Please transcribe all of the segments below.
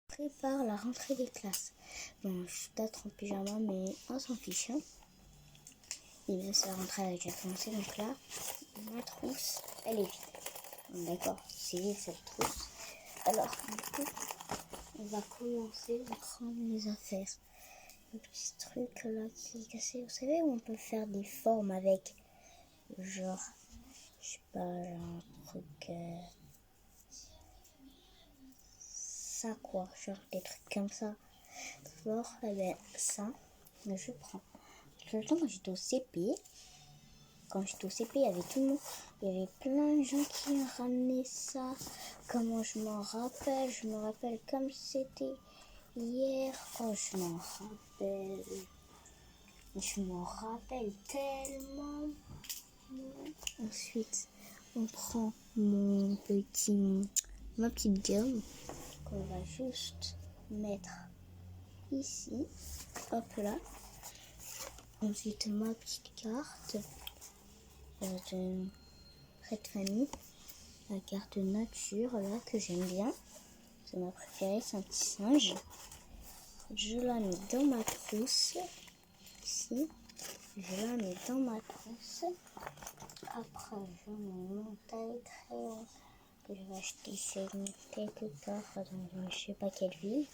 Prépare la rentrée des classes. Bon, je suis peut-être en pyjama, mais on s'en fiche. Hein. Et bien, c'est la rentrée a déjà commencé, donc là, ma trousse, elle est vide. Bon, d'accord, c'est vide cette trousse. Alors, du coup, on va commencer à prendre les affaires. Le petit truc là qui est cassé, vous savez où on peut faire des formes avec, genre, je sais pas, un truc, ça quoi, genre des trucs comme ça. Alors, eh ben, ça, je prends. Le temps quand j'étais au CP, il y avait tout le monde, il y avait plein de gens qui ont ramené ça. Comment je m'en rappelle, comme c'était hier. Oh, je m'en rappelle tellement. Ensuite, on prend ma petite gomme qu'on va juste mettre ici. Hop là. Ensuite, ma petite carte de cette famille, la carte nature là que j'aime bien, c'est ma préférée, c'est un petit singe. Je la mets dans ma trousse ici, je la mets dans ma trousse. Après je mets mon taille-crayon que je vais acheter quelque part dans je sais pas quelle ville.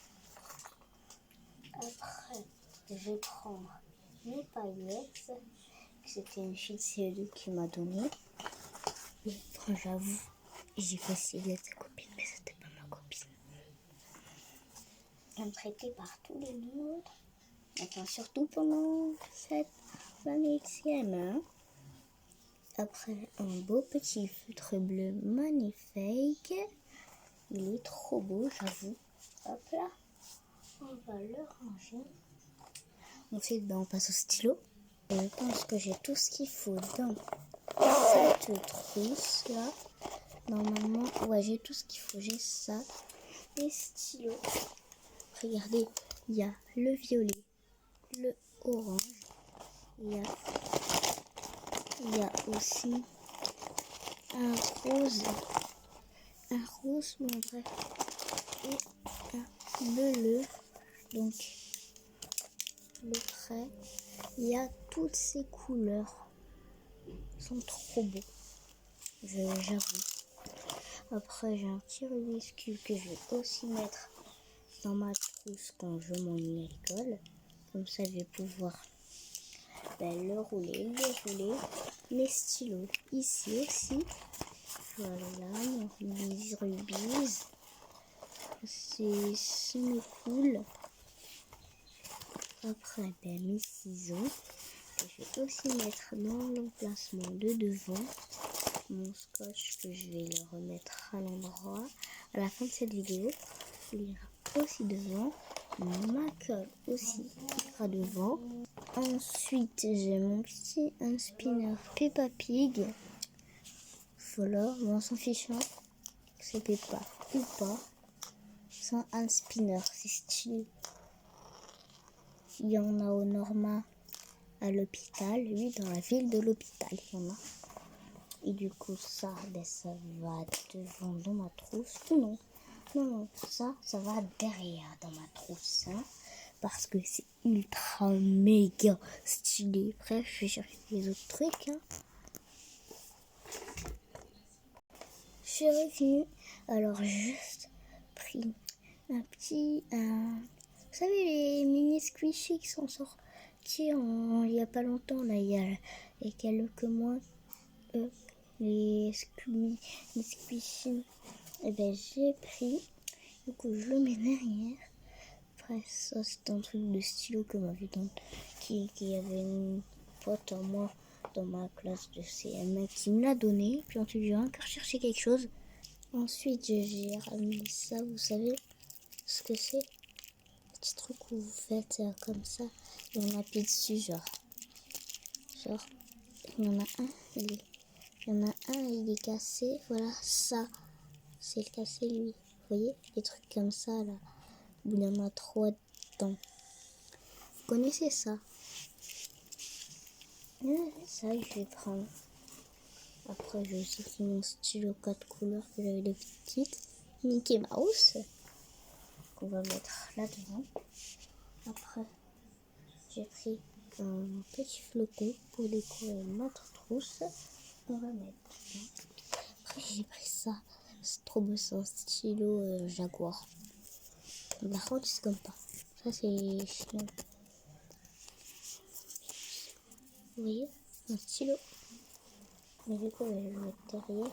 Après je vais prendre mes paillettes, c'était une fille de CE2 qui m'a donné. Et j'avoue, j'ai facilité sa copine, mais c'était pas ma copine. Elle me traitait par tous les noms. Attends, surtout pendant cette année de CM1. Après, un beau petit feutre bleu magnifique. Il est trop beau, j'avoue. Hop là, on va le ranger. Ensuite, on passe au stylo. Et je pense que j'ai tout ce qu'il faut dans cette trousse là. Normalement, ouais, j'ai tout ce qu'il faut. J'ai ça, les stylos. Regardez, il y a le violet, le orange. Il y a aussi un rose. Bon bref. Et un bleu. Donc, le trait. Il y a toutes ces couleurs. Ils sont trop beaux. J'avoue. Après, j'ai un petit Rubik's Cube que je vais aussi mettre dans ma trousse quand je m'ennuie à l'école. Comme ça, je vais pouvoir le rouler. Mes stylos ici aussi. Voilà, mon Rubis. C'est semi-cool. Après, mes ciseaux. Je vais aussi mettre dans l'emplacement de devant. Mon scotch que je vais le remettre à l'endroit à la fin de cette vidéo. Il ira aussi devant. Ma colle aussi ira devant. Ensuite, j'ai mon petit un spinner Peppa Pig. Voilà, on s'en fiche, hein, c'est Peppa ou pas. C'est un spinner, c'est stylé. Il y en a au Norma à l'hôpital, oui, dans la ville de l'hôpital, il y en a. Et du coup, ça va devant dans ma trousse. Non, ça va derrière dans ma trousse, hein, parce que c'est ultra méga stylé. Bref, je vais chercher les autres trucs, hein. Je suis revenue, alors juste pris un petit, vous savez les mini squishy qui sont sortis il y a pas longtemps, là, il y a quelques mois, les squishy, et j'ai pris, du coup je le mets derrière. Après ça c'est un truc de stylo que m'avait donné, qui avait une pote à moi dans ma classe de CM1 qui me l'a donné, puis ensuite j'ai encore cherché quelque chose. Ensuite j'ai ramené ça, vous savez ce que c'est? Petit truc où vous faites comme ça, et on appuie dessus, genre il y en a un, il est cassé, voilà, ça c'est le cassé lui, vous voyez, des trucs comme ça là, où il y en a 3 dedans. Vous connaissez ça? Ça je vais prendre. Après j'ai aussi pris mon stylo 4 couleurs que j'avais de petite, Mickey Mouse. qu'on va mettre là-dedans. Après, j'ai pris un petit flocon pour décorer notre trousse. On va mettre dedans. Après, j'ai pris ça. C'est trop beau, c'est un stylo Jaguar. Par contre, c'est comme pas. Ça, c'est chiant. Vous voyez, un stylo. Mais du coup, on va le mettre derrière.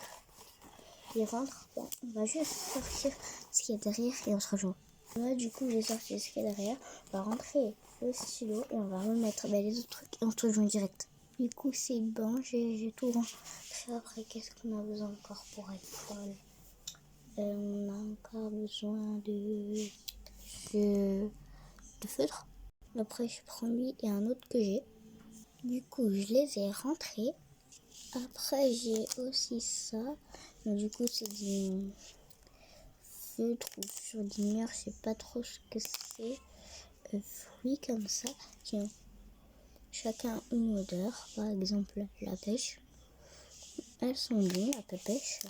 Il rentre. Bon, on va juste sortir ce qu'il y a derrière et on se rejoint. Là, du coup, j'ai sorti ce qu'il y a derrière. On va rentrer le stylo et on va remettre les autres trucs et on se rejoint direct. Du coup, c'est bon, j'ai tout rentré. Après, qu'est-ce qu'on a besoin encore pour l'école? On a encore besoin de feutre. Après, je prends lui et un autre que j'ai. Du coup, je les ai rentrés. Après, j'ai aussi ça. Donc, du coup, c'est du feutre ou surligneur. Je sais pas trop ce que c'est. Fruits comme ça qui ont chacun une odeur. Par exemple, la pêche. Elles sont bien, la pêche.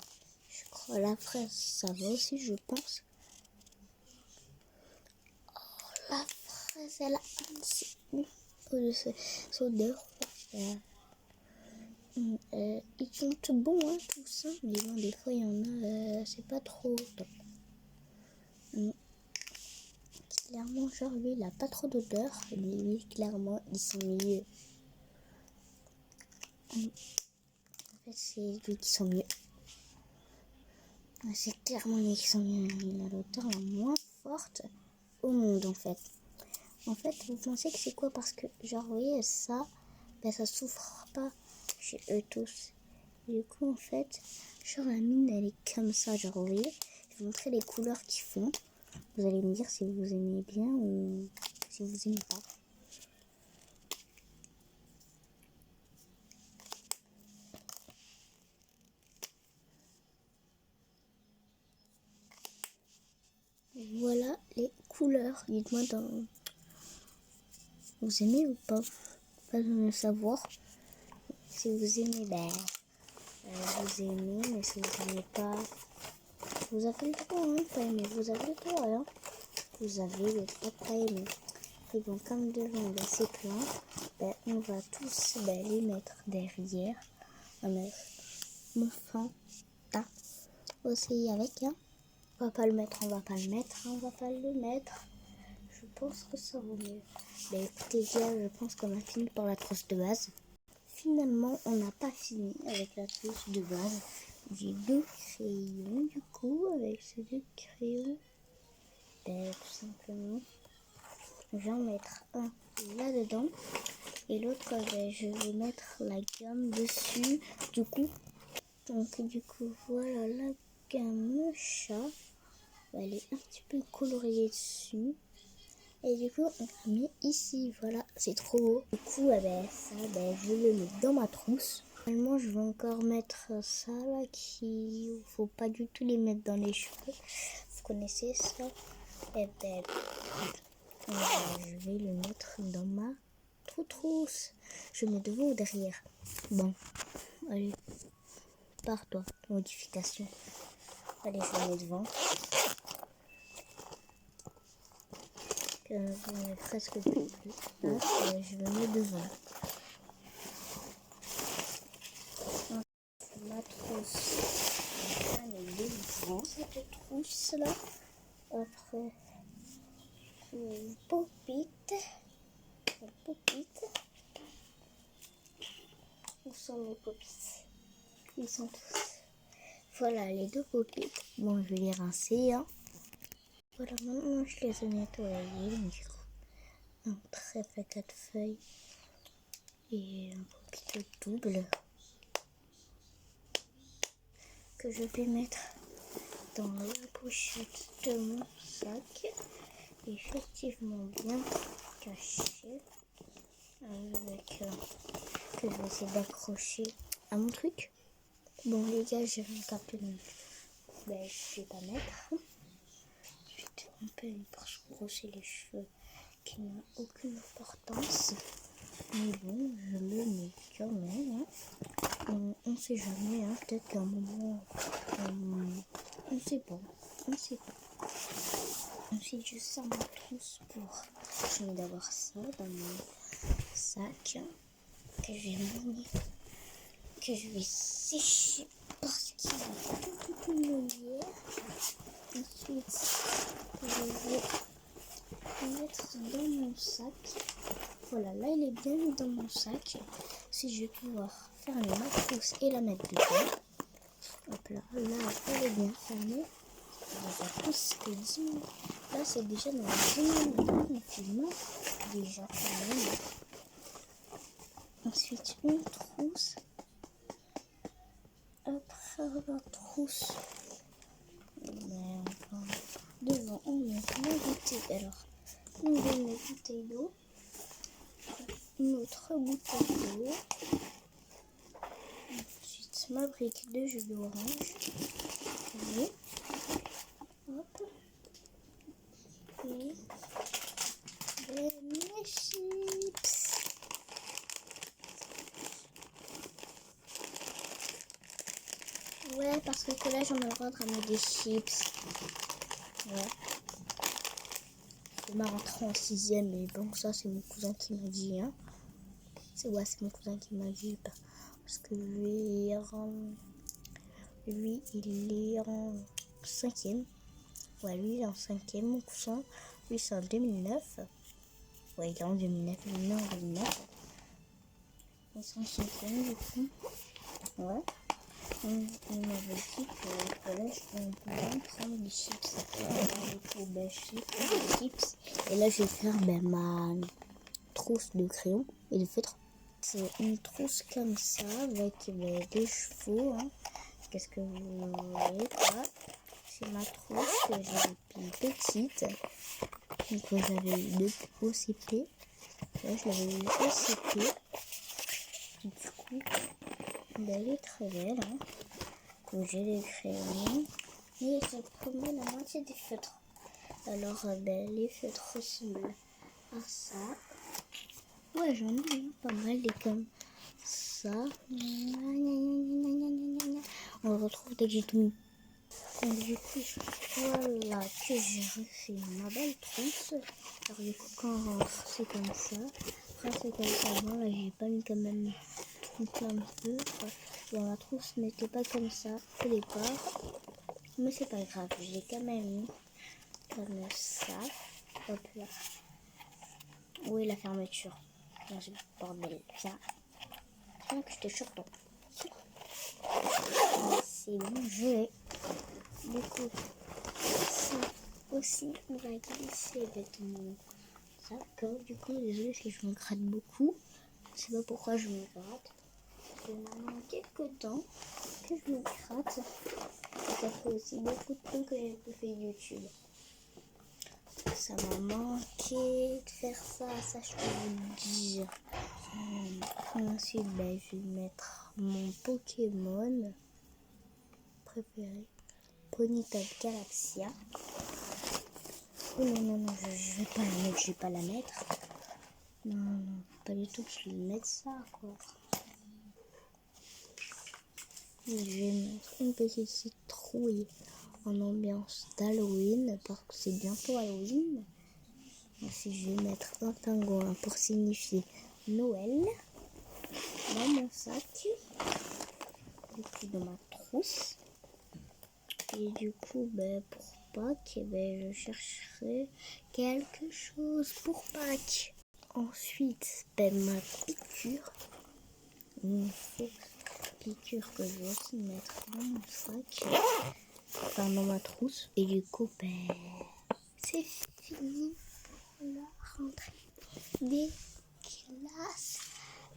Je crois la fraise, ça va aussi, je pense. La fraise, elle a une odeur. Ils sont tout bons, hein, tout ça. Mais bon, des fois, il y en a, c'est pas trop top. Clairement, genre, lui, il a pas trop d'odeur. Mais lui, clairement, ils sont mieux. En fait, c'est lui qui sont mieux. C'est clairement lui qui sont mieux. Il a l'odeur la moins forte au monde, en fait. En fait, vous pensez que c'est quoi? Parce que, genre, vous voyez, ça, ben, ça souffre pas chez eux tous. Du coup, en fait, genre, la mine, elle est comme ça. Genre, vous voyez, je vais vous montrer les couleurs qu'ils font. Vous allez me dire si vous aimez bien ou si vous aimez pas. Voilà les couleurs. Dites-moi vous aimez ou pas? Pas besoin de savoir. Si vous aimez, ben, vous aimez, mais si vous n'aimez pas, vous avez le droit, hein, pas aimer, vous avez le droit, hein. Vous avez le droit de pas aimer. Et bon, comme devant, ben, c'est plein, ben, on va tous les mettre derrière. On va mettre mon Fanta aussi avec, hein. On va pas le mettre, on va pas le mettre, hein, on va pas le mettre. Je pense que ça vaut mieux. Ben écoutez, je pense qu'on a fini par la trousse de base. Finalement, on n'a pas fini avec la trousse de base. J'ai 2 crayons, du coup, avec ces 2 crayons, ben, tout simplement, je vais en mettre un là-dedans. Et l'autre, ben, je vais mettre la gamme dessus, du coup. Donc, du coup, voilà la gamme chat. Elle est un petit peu coloriée dessus. Et du coup, on l'a mis ici. Voilà, c'est trop beau. Du coup, ben, ça, ben, je le mets dans ma trousse. Finalement, je vais encore mettre ça là, qui faut pas du tout les mettre dans les cheveux. Vous connaissez ça? Et ben, je vais le mettre dans ma trousse. Je mets devant ou derrière? Bon, allez, pars-toi, modification. Allez, je le mets devant. J'en ai presque plus. Là, je le mets devant. Ma trousse. Elle est devant cette trousse là. Après, une popite. Où sont mes popites? Ils sont tous. Voilà les 2 popites. Bon, je vais les rincer, hein. Voilà, maintenant je les ai nettoyés. Du coup, un trèfle à 4 feuilles et un popite double que je vais mettre dans la pochette de mon sac. Effectivement bien caché. Avec que je vais essayer d'accrocher à mon truc. Bon les gars, j'ai un carton. Ben, je vais pas mettre. Ensuite, un peu pour se brosser les cheveux qui n'a aucune importance. Mais bon, je le mets quand même. Hein. On sait jamais, hein. Peut-être qu'à un moment, on sait pas. Ensuite, je sors ma trousse pour... Je mets d'abord ça dans mon sac que je vais mouiller, que je vais sécher parce qu'il est tout mouillé. Ensuite, je vais mettre dans mon sac. Voilà, là il est bien mis dans mon sac. Si je vais pouvoir fermer ma trousse et la mettre dedans. Hop là, elle est bien fermée. La trousse que 10 minutes. Là c'est déjà dans la 10 minutes de confinement. Déjà fermé. Ensuite une trousse. Après la trousse. Devant on met ma bouteille. Alors, une de mes bouteilles d'eau. Une autre bouteille d'eau. Ensuite ma brique de jus d'orange. Et hop. Et mes chips. Ouais, parce qu'au collège on a le droit de ramener des chips. Ouais. C'est ma rentrée en 6ème, mais bon, ça c'est mon cousin qui m'a dit. Hein. C'est mon cousin qui m'a dit. Parce que lui, il est en 5ème. Ouais, lui il est en 5ème, mon cousin. Lui c'est en 2009. Ouais, il est en 2009, il est né en 2009. Ils sont en 5ème du coup. Ouais. Il m'avait dit qu'au collège, on pouvait prendre des chips. Des chips. Et là, je vais faire ma trousse de crayon et de feutre. C'est une trousse comme ça avec des chevaux. Hein. Qu'est-ce que vous voyez quoi? C'est ma trousse que j'ai depuis petite. Donc j'avais eu depuis au CP. Là, je l'avais eu au CP. Du coup, elle est très belle. Hein. J'ai les crayons et je promets la moitié des feutres. Alors les feutres ressemblent à ça. Ouais, j'en ai pas mal des comme ça. On le retrouve dès que j'ai tout mis. Donc du coup, voilà que j'ai refait ma belle trousse. Alors du coup, quand on rentre, c'est comme ça. Après, c'est comme ça. Bon, là, j'ai pas mis quand même plein de feutres. Dans la trousse n'était pas comme ça au départ, mais c'est pas grave, j'ai quand même mis comme ça. Hop là. Où est la fermeture? Dans ce bordel, viens. Viens que je te chope. C'est bon, je vais. Du coup, ça aussi, on va glisser avec mon sac. Du coup, désolé si je me gratte beaucoup. Je sais pas pourquoi je me gratte. Ça fait maintenant quelques temps que je me gratte. Ça fait aussi beaucoup de temps que j'ai pas fait YouTube. Ça m'a manqué de faire ça je peux vous le dire. Ensuite, je vais mettre mon Pokémon préféré, Ponyta Galaxia. Oh non, je vais pas la mettre, je vais pas la mettre. Non, pas du tout que je vais mettre ça, quoi. Je vais mettre une petite citrouille en ambiance d'Halloween parce que c'est bientôt Halloween. Ensuite, je vais mettre un pingouin pour signifier Noël dans mon sac, du coup dans ma trousse. Et du coup, pour Pâques, je chercherai quelque chose pour Pâques. Ensuite, ma piqûre. Une fausse piqûre que je vais aussi mettre dans mon sac, enfin dans ma trousse. Et du coup, c'est fini pour la rentrée des classes.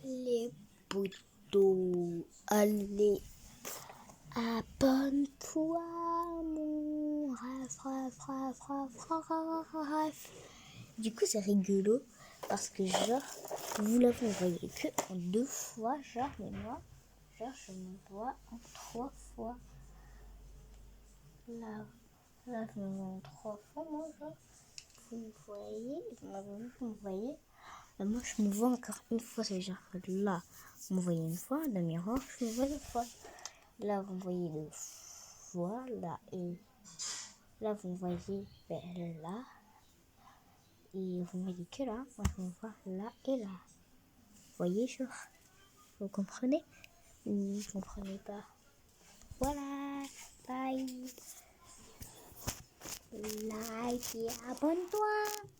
Les poteaux, allez, abonne-toi, mon rêve. Du coup, c'est rigolo parce que genre, vous l'avez envoyé que en 2 fois, genre, mais moi, genre, je m'envoie en 3 fois. Là, je me vois en 3 fois, moi, genre. Vous me voyez, vous me voyez. Là, moi, je me vois encore une fois, c'est genre là, vous me voyez une fois, dans le miroir, je me vois 2 fois. Là, vous me voyez 2 fois, là, et Là, vous me voyez là. Et vous me voyez que là. Moi, je me vois là et là. Vous voyez, vous comprenez? Vous ne comprenez pas. Voilà. Bye. Like et abonne-toi.